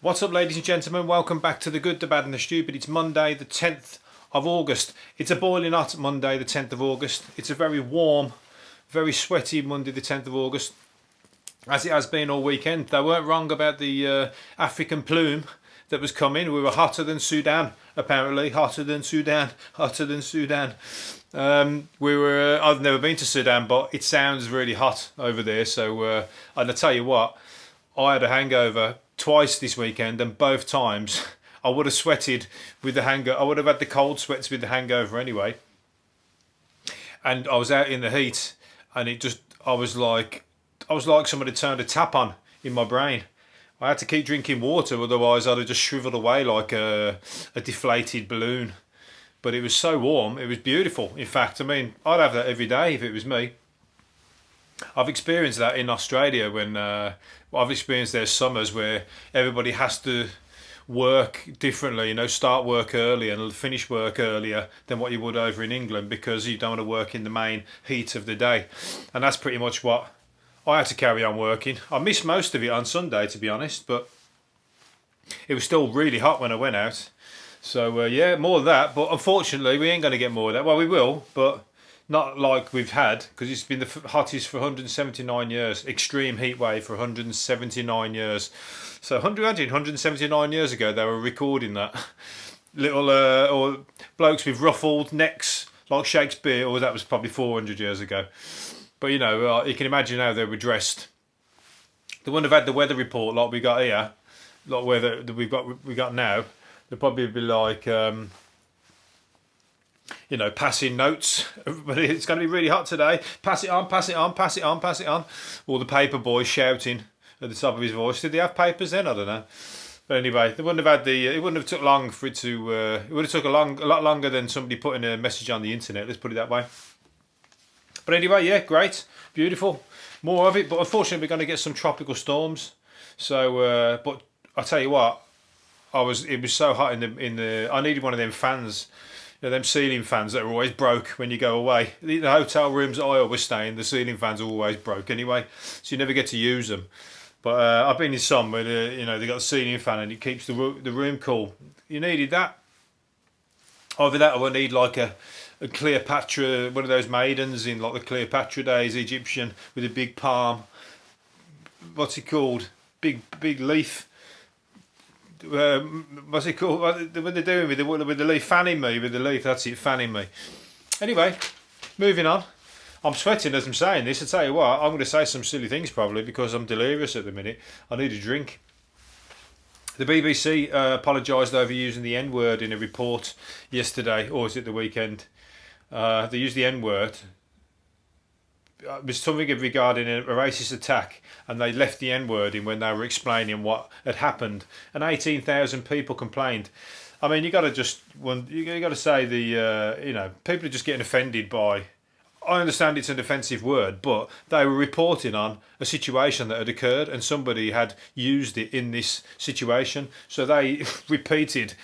What's up, ladies and gentlemen? Welcome back to The Good, The Bad and The Stupid. It's Monday the 10th of August. It's a boiling hot Monday the 10th of August. It's a very warm, very sweaty Monday the 10th of August, as it has been all weekend. They weren't wrong about the African plume that was coming. We were hotter than Sudan, apparently. Hotter than Sudan. Hotter than Sudan. I've never been to Sudan, but it sounds really hot over there. So, and I tell you what, I had a hangover twice this weekend, and both times I would have sweated with the hangover. I would have had the cold sweats with the hangover anyway. And I was out in the heat, and I was like somebody turned a tap on in my brain. I had to keep drinking water, otherwise I'd have just shriveled away like a deflated balloon. But it was so warm, it was beautiful. In fact, I mean, I'd have that every day if it was me. I've experienced that in Australia when I've experienced their summers where everybody has to work differently, start work early and finish work earlier than what you would over in England because you don't want to work in the main heat of the day. And that's pretty much what I had to carry on working. I missed most of it on Sunday, to be honest, but it was still really hot when I went out. So yeah, more of that, but unfortunately we ain't going to get more of that. Well, we will, but not like we've had, because it's been the hottest for 179 years. Extreme heat wave for 179 years. So 179 years ago they were recording that. Little or blokes with ruffled necks like Shakespeare, or that was probably 400 years ago. But you can imagine how they were dressed. They wouldn't have had the weather report like we got here, like weather that we got now. They'd probably be like passing notes. But it's going to be really hot today. Pass it on, pass it on, pass it on, pass it on. Or the paper boy shouting at the top of his voice. Did they have papers then? I don't know. But anyway, they wouldn't have had it wouldn't have took long for it to. It would have took a lot longer than somebody putting a message on the internet. Let's put it that way. But anyway, yeah, great, beautiful, more of it. But unfortunately, we're going to get some tropical storms. So, but I tell you what, it was so hot in the. I needed one of them fans. Them ceiling fans that are always broke when you go away. The hotel rooms I always stay in, the ceiling fans are always broke anyway, so you never get to use them. But I've been in some where they got the ceiling fan and it keeps the room cool. You needed that. Either that, or I need like a Cleopatra, one of those maidens in like the Cleopatra days, Egyptian, with a big palm. What's it called? Big leaf. What's it called? What they're doing with the leaf, fanning me with the leaf. That's it, fanning me. Anyway, moving on. I'm sweating as I'm saying this. I tell you what, I'm going to say some silly things probably because I'm delirious at the minute. I need a drink. The BBC apologised over using the N-word in a report yesterday, or was it the weekend? They used the N-word. It was something regarding a racist attack, and they left the N-word in when they were explaining what had happened, and 18,000 people complained. I mean, you got to say people are just getting offended by. I understand it's an offensive word, but they were reporting on a situation that had occurred, and somebody had used it in this situation, so they repeated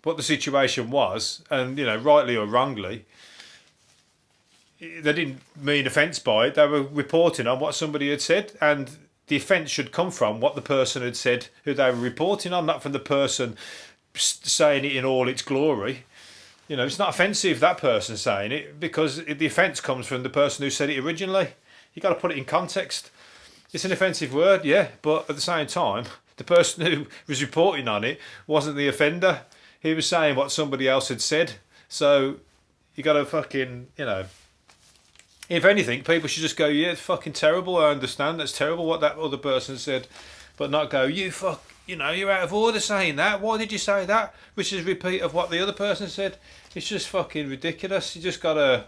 what the situation was, and rightly or wrongly. They didn't mean offence by it. They were reporting on what somebody had said, and the offence should come from what the person had said who they were reporting on, not from the person saying it in all its glory. It's not offensive, that person saying it, because the offence comes from the person who said it originally. You've got to put it in context. It's an offensive word, yeah, but at the same time, the person who was reporting on it wasn't the offender. He was saying what somebody else had said. So you got to fucking, if anything, people should just go, yeah, it's fucking terrible, I understand, that's terrible what that other person said, but not go, you're out of order saying that, why did you say that? Which is a repeat of what the other person said. It's just fucking ridiculous. You just gotta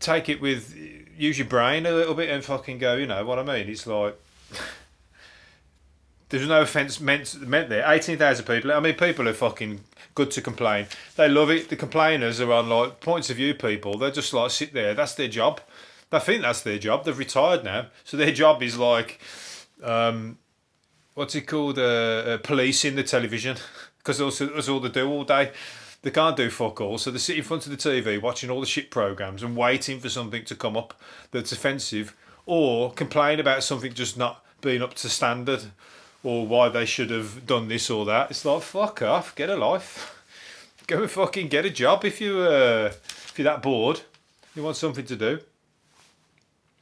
use your brain a little bit and fucking go, you know what I mean? It's like, there's no offence meant there. 18,000 people, I mean, people are fucking good to complain. They love it. The complainers are on like points of view people. They just like sit there. That's their job. I think that's their job. They've retired now. So their job is like, what's it called? Policing the television. Because that's all they do all day. They can't do fuck all. So they sit in front of the TV watching all the shit programmes and waiting for something to come up that's offensive, or complain about something just not being up to standard, or why they should have done this or that. It's like, fuck off, get a life. Go and fucking get a job if you're that bored. You want something to do.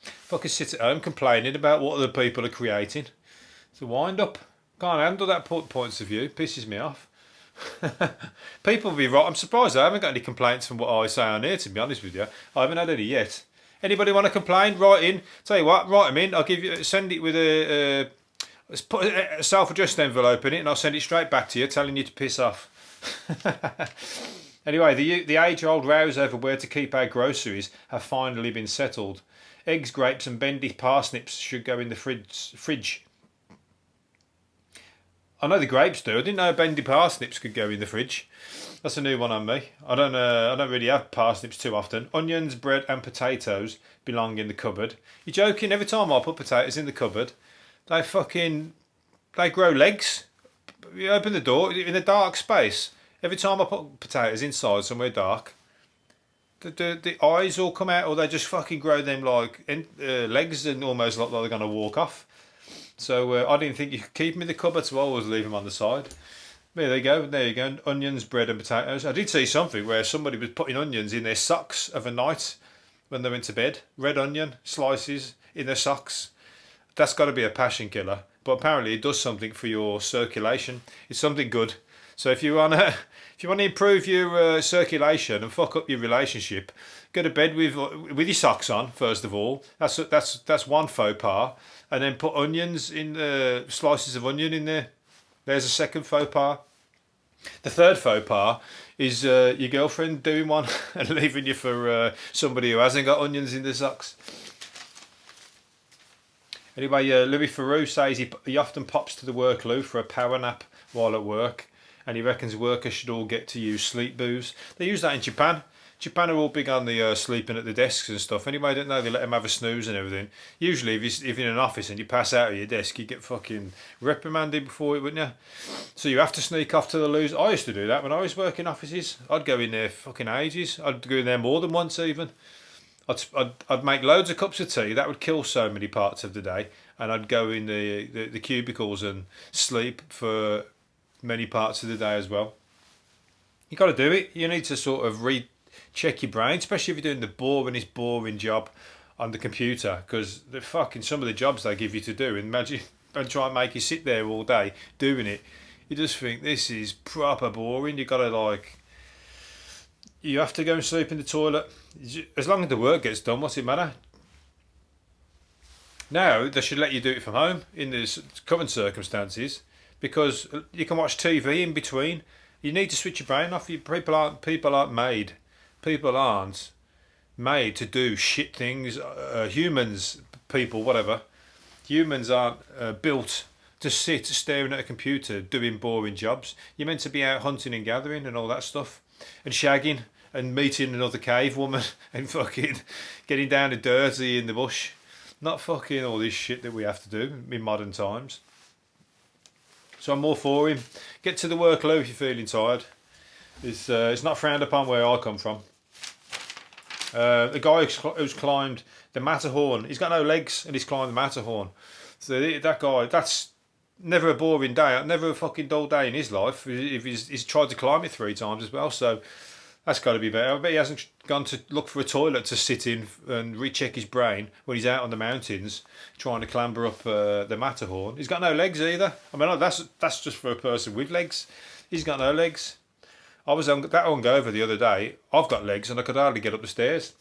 Fucking sit at home complaining about what other people are creating. It's a wind up. Can't handle that points of view. Pisses me off. People will be right. I'm surprised I haven't got any complaints from what I say on here, to be honest with you. I haven't had any yet. Anybody want to complain? Write in. Tell you what, write them in. I'll give you, send it with let's put a self-addressed envelope in it, and I'll send it straight back to you, telling you to piss off. Anyway, the age-old rows over where to keep our groceries have finally been settled. Eggs, grapes, and bendy parsnips should go in the fridge. I know the grapes do. I didn't know bendy parsnips could go in the fridge. That's a new one on me. I don't really have parsnips too often. Onions, bread, and potatoes belong in the cupboard. You're joking? Every time I put potatoes in the cupboard, they grow legs. You open the door in a dark space. Every time I put potatoes inside somewhere dark, the eyes all come out, or they just fucking grow them like legs and almost look like they're going to walk off. So I didn't think you could keep them in the cupboard, so I always leave them on the side. There you go. Onions, bread and potatoes. I did see something where somebody was putting onions in their socks of a night when they went to bed. Red onion slices in their socks. That's got to be a passion killer. But apparently it does something for your circulation. It's something good. So if you want to improve your circulation and fuck up your relationship, go to bed with your socks on first of all. That's one faux pas. And then put onions in slices of onion in there. There's a second faux pas. The third faux pas is your girlfriend doing one and leaving you for somebody who hasn't got onions in their socks. Anyway, Louis Theroux says he often pops to the work loo for a power nap while at work, and he reckons workers should all get to use sleep booths. They use that in Japan. Japan are all big on the sleeping at the desks and stuff. Anyway, I don't know, they let them have a snooze and everything. Usually, if you're in an office and you pass out at your desk, you get fucking reprimanded before it, wouldn't you? So you have to sneak off to the loos. I used to do that when I was working offices. I'd go in there fucking ages. I'd go in there more than once even. I'd make loads of cups of tea. That would kill so many parts of the day. And I'd go in the cubicles and sleep for many parts of the day as well. You got to do it. You need to sort of check your brain, especially if you're doing the boring job on the computer, because some of the jobs they give you to do, imagine and try and make you sit there all day doing it. You just think this is proper boring. You have to go and sleep in the toilet. As long as the work gets done, what's it matter? Now they should let you do it from home in the current circumstances, because you can watch TV in between. You need to switch your brain off. People aren't made to do shit things. Humans aren't built to sit staring at a computer doing boring jobs. You're meant to be out hunting and gathering and all that stuff, and shagging and meeting another cave woman and fucking getting down and dirty in the bush. Not fucking all this shit that we have to do in modern times. So I'm all for him. Get to the work loo if you're feeling tired. It's not frowned upon where I come from. The guy who's climbed the Matterhorn, he's got no legs and he's climbed the Matterhorn. So that guy, that's never a boring day, never a fucking dull day in his life. If he's tried to climb it 3 times as well, so that's got to be better. I bet he hasn't gone to look for a toilet to sit in and recheck his brain when he's out on the mountains trying to clamber up the Matterhorn. He's got no legs either. I mean, that's just for a person with legs. He's got no legs. I was that hungover the other day. I've got legs and I could hardly get up the stairs.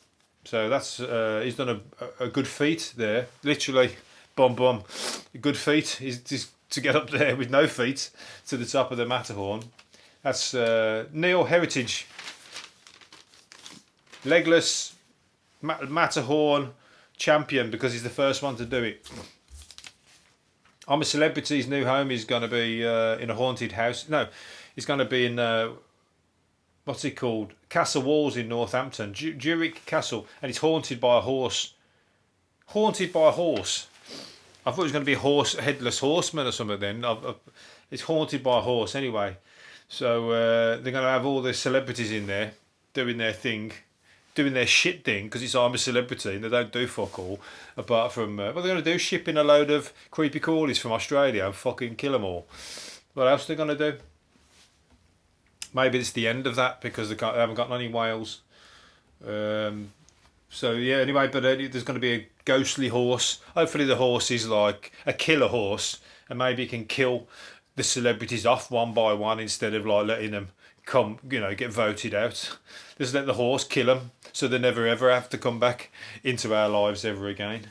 So that's he's done a good feat there. Literally, bum. A good feat. He's to get up there with no feet to the top of the Matterhorn. That's Neil Heritage. Legless Matterhorn champion, because he's the first one to do it. I'm a Celebrity's new home is going to be in a haunted house. No, it's going to be in what's it called? Castle Walls in Northampton, Jurek Castle, and it's haunted by a horse. Haunted by a horse. I thought it was going to be a headless horseman or something. Then it's haunted by a horse anyway. So they're going to have all the celebrities in there doing their thing. doing their shit thing because it's I'm a celebrity and they don't do fuck all apart from what they're going to do, shipping a load of creepy crawlies from Australia and fucking kill them all. What else are they going to do? Maybe it's the end of that because they haven't got any whales. So yeah, anyway, but there's going to be a ghostly horse. Hopefully the horse is like a killer horse and maybe it can kill the celebrities off one by one instead of like letting them come, get voted out. Just let the horse kill them so they never ever have to come back into our lives ever again.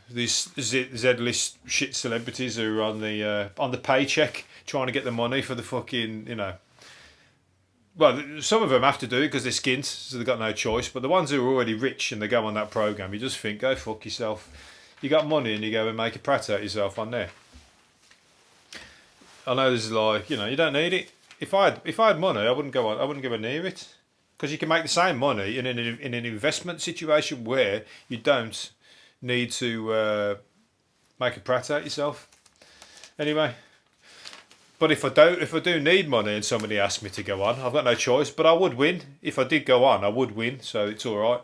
These Z-list shit celebrities who are on the paycheck trying to get the money for the fucking, Well, some of them have to do it because they're skint, so they've got no choice. But the ones who are already rich and they go on that programme, you just think, go fuck yourself. You got money and you go and make a prat out of yourself on there. I know there's like, you don't need it. If I had money, I wouldn't go on. I wouldn't go near it because you can make the same money in an investment situation where you don't need to make a prat out of yourself. Anyway. But if I do need money and somebody asks me to go on, I've got no choice. But I would win. If I did go on, I would win. So it's all right.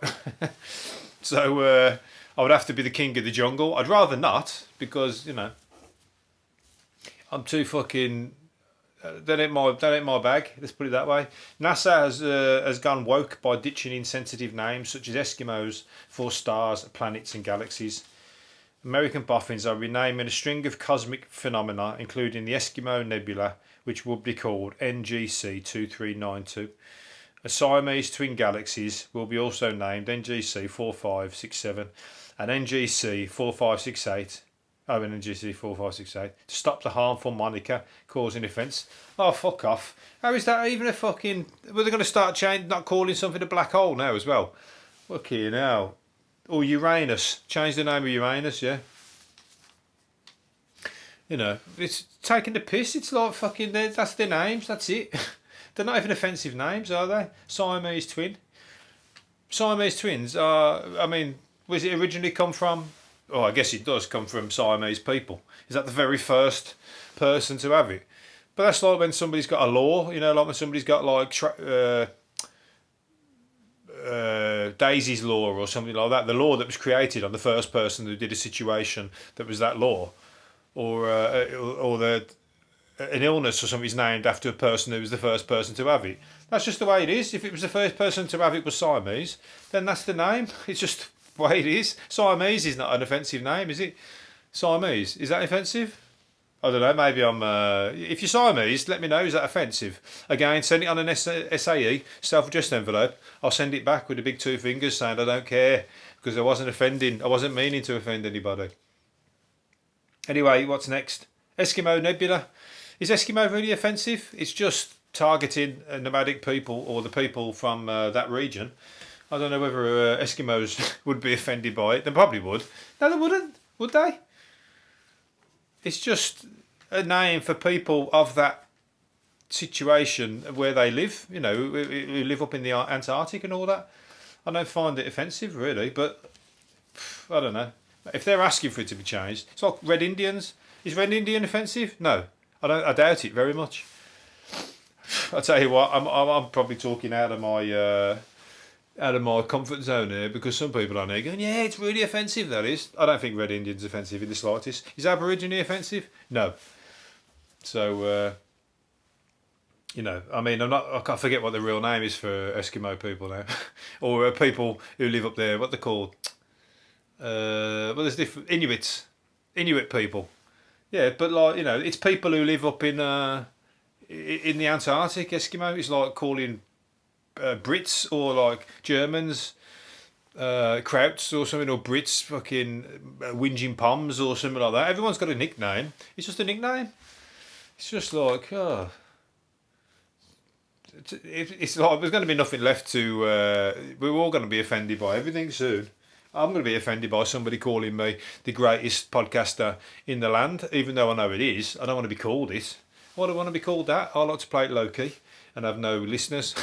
So I would have to be the king of the jungle. I'd rather not because I'm too fucking. That ain't my bag. Let's put it that way. NASA has gone woke by ditching insensitive names such as Eskimos for stars, planets, and galaxies. American boffins are renaming a string of cosmic phenomena, including the Eskimo Nebula, which would be called NGC 2392. A Siamese twin galaxies will be also named NGC 4567 and NGC 4568. Oh, and NGC 4568 to stop the harmful moniker causing offence. Oh, fuck off! How is that even a fucking? Well, they're going to start not calling something a black hole now as well. Fucking hell. Or Uranus. Change the name of Uranus, yeah. It's taking the piss. It's like fucking, that's their names, that's it. They're not even offensive names, are they? Siamese twin. Siamese twins are, was it originally come from? Oh, I guess it does come from Siamese people. Is that the very first person to have it? But that's like when somebody's got a law, like when somebody's got like Daisy's law or something like that, the law that was created on the first person who did a situation that was that law, or an illness or something is named after a person who was the first person to have it. That's just the way it is. If it was the first person to have it was Siamese, then that's the name. It's just the way it is. Siamese is not an offensive name, is it? Siamese, is that offensive? I don't know, maybe I'm... if you're Siamese, let me know, is that offensive? Again, send it on an SAE, self-addressed envelope. I'll send it back with the big two fingers saying I don't care, because I wasn't meaning to offend anybody. Anyway, what's next? Eskimo Nebula. Is Eskimo really offensive? It's just targeting nomadic people, or the people from that region. I don't know whether Eskimos would be offended by it. They probably would. No, they wouldn't, would they? It's just a name for people of that situation where they live, who live up in the Antarctic and all that. I don't find it offensive, really, but I don't know. If they're asking for it to be changed, it's like Red Indians. Is Red Indian offensive? No, I doubt it very much. I tell you what, I'm probably talking out of my comfort zone here, because some people on here going, yeah, it's really offensive, that is. I don't think Red Indian's offensive in the slightest. Is Aborigine offensive? No. So, I can't forget what the real name is for Eskimo people now. Or people who live up there, what they're called. There's different, Inuit people. Yeah, but it's people who live up in the Antarctic, Eskimo. It's like calling Brits or like Germans Krauts or something, or Brits fucking whinging Poms or something like that. Everyone's got a nickname. It's just a nickname. It's just like, it's like there's going to be nothing left to. We're all going to be offended by everything soon. I'm going to be offended by somebody calling me the greatest podcaster in the land, even though I know it is. I don't want to be called it. Why do I want to be called that? I like to play it low key and have no listeners,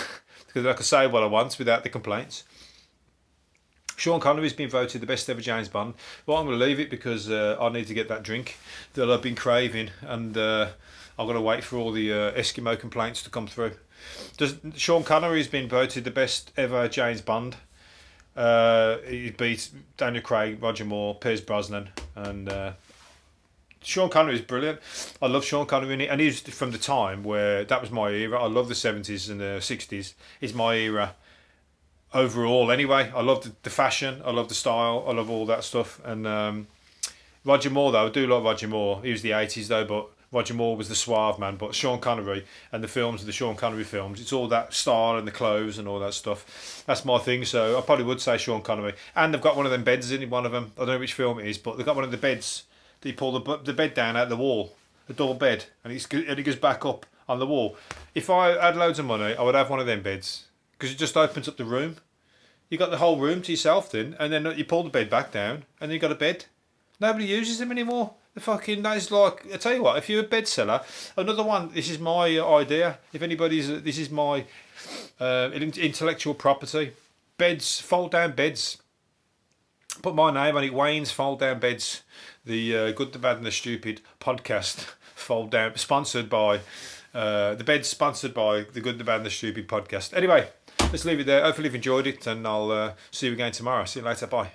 because I can say what I want without the complaints. Sean Connery's been voted the best ever James Bond. Well, I'm going to leave it because I need to get that drink that I've been craving, and I've got to wait for all the Eskimo complaints to come through. Sean Connery's been voted the best ever James Bond. He beat Daniel Craig, Roger Moore, Pierce Brosnan, and Sean Connery is brilliant. I love Sean Connery, and he's from the time where that was my era. I love the 70s and the 60s. It's my era overall. Anyway, I love the fashion. I love the style. I love all that stuff. And Roger Moore, though, I do like Roger Moore. He was the 80s though, but Roger Moore was the suave man. But Sean Connery and the films, the Sean Connery films, it's all that style and the clothes and all that stuff. That's my thing. So I probably would say Sean Connery. And they've got one of them beds in one of them. I don't know which film it is, but they've got one of the beds. You pull the bed down out the wall, the double bed, and it goes back up on the wall. If I had loads of money, I would have one of them beds because it just opens up the room. You got the whole room to yourself then, and then you pull the bed back down, and then you got a bed. Nobody uses them anymore. The fucking that is like I tell you what. If you're a bed seller, another one. This is my idea. If anybody's, this is my intellectual property. Beds, fold down beds. Put my name on it. Wayne's fold down beds. The Good, the Bad and the Stupid podcast fold down, sponsored by the bed's sponsored by the Good, the Bad and the Stupid podcast. Anyway, let's leave it there. Hopefully you've enjoyed it, and I'll see you again tomorrow. See you later. Bye.